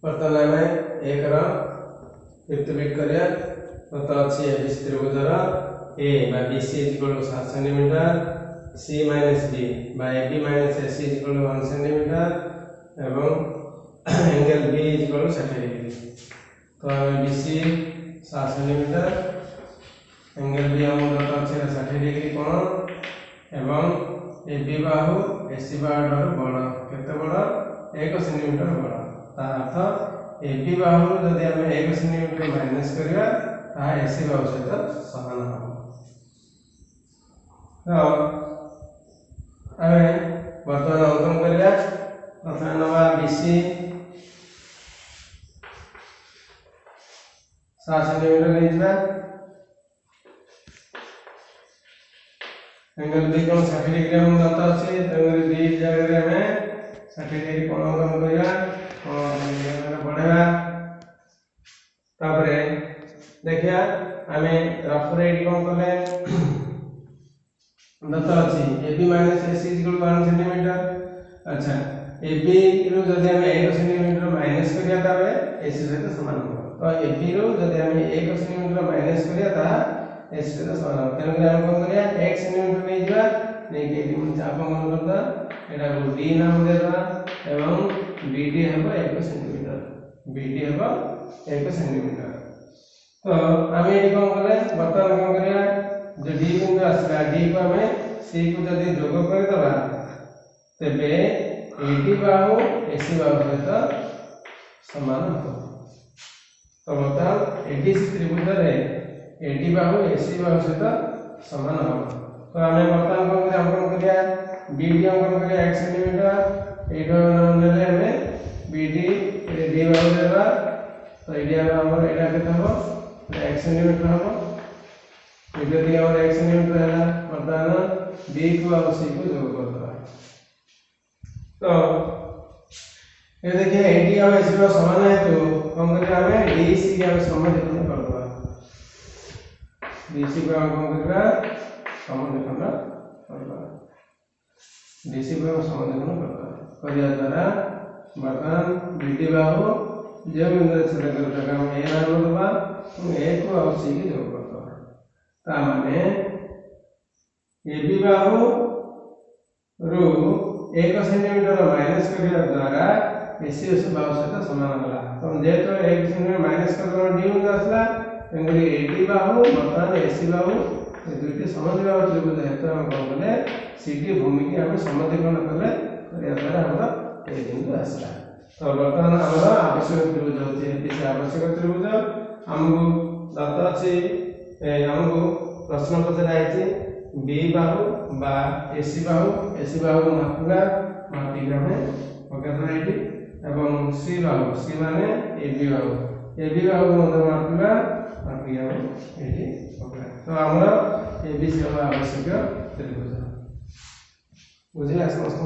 बर्तमान आम एक युक्तिबिट करिया तो अच्छी एबीसी त्रिभुजर ए बा BC equal to 7 centimetre C minus D बा AB minus AC equal to 1 centimetre एवं angle B equal to 60 degree. तो आम बीसी 7 सेंटीमीटर एंगल बी हम दत्त अच्छे 60 डिग्री कोण एवं एबी बाहु एसी बाहु ठार बड़ केते बड़ 1 सेंटीमीटर बड़ तार अर्थ एबी बाहु जदि आम 1 सेंटीमीटर माइनस करिया ता एसी बाहु सहित समान हम। तो आम वर्तमान अंकन करिया प्रथम नवा बीसी 7 सेंटीमीटर लेजिबा एंगल बी कोण 60 डिग्री हम दत्त अछि एंगल बी जगह रे हमें 60 डिग्री कोण अंकन करिया कोण बढ़ेबा तापरे देखिया आमे रफ रेड कोण करले दत्त अछि AB minus AC equal to 1 centimetre. अच्छा एबी रो जदि हम 1 सेंटीमीटर माइनस करिया ताबे एसी सहित समान हो। तो एबी रो जदि हम 1 सेंटीमीटर माइनस करिया ता एसी सहित समान हो। तेन हम कोन करिया 1 सेंटीमीटर नै जिबा नै के हम चाप कोन करता एटा को डी नाम देबा एवं बीडी हेबो 1 सेंटीमीटर बीडी हेबो 1 सेंटीमीटर। तो आमे एडी कोन करले वर्तमान कोन करिया जो डी बिंदु आसला डी को हमें सी को जदि जोग कर दबा तबे एडी बाहु एसी बाहु सहित समान हो। तो मतलब एडी त्रिभुज रे एडी बाहु एसी बाहु सहित समान हो। तो हमें वर्तमान कोन करिया अंकन करिया बीडी अंकन करिया 1 सेंटीमीटर एडो नाम देले हमें बीडी डी बाहु देबा। तो एडी हमर एडा केते हो 1 सेंटीमीटर हो यदि हमर 1 सेंटीमीटर है वर्तमान बी को और सी को जोड़ कर दबा। तो ये देखिए एडी और एसी का समान है तो हम करिया हमें डीसी के हम समानुपाती कर दबा डीसी को हम करिया समानुपाती कर दबा डीसी को हम समानुपाती कर दबा करिया द्वारा वर्तमान बीडी बाहु जो बिंदु छेद कर जगह में ए नाम दबा ए को और सी के जोड़ कर दबा ता माने एबी बाहु रु 1 सेंटीमीटर माइनस करिया द्वारा एसी बाहु सहित समान होला। तो जेतो 1 सेंटीमीटर माइनस कर डी बिंदु आसला तेंगली एडी बाहु वर्तमान एसी बाहु ए दुइटी समद्विबाहु त्रिभुज है। तो हम कोन करले सीटी भूमि की हम समद्विकरण करले करिया द्वारा हमरा ए बिंदु आसला। तो वर्तमान हमरा आवश्यक त्रिभुज होती है किसी आवश्यक त्रिभुज हमको दत्त अछि हमको प्रश्न पत्र आइछि बी बाहु बा एसी बाहु मापला मापिला में पकड़ना एटी एवं सी माने एबी बाहु मतलब मापला मापिया में एटी पकड़ा। तो हमरा एबी से आवश्यक त्रिभुज बुझिला समस्त।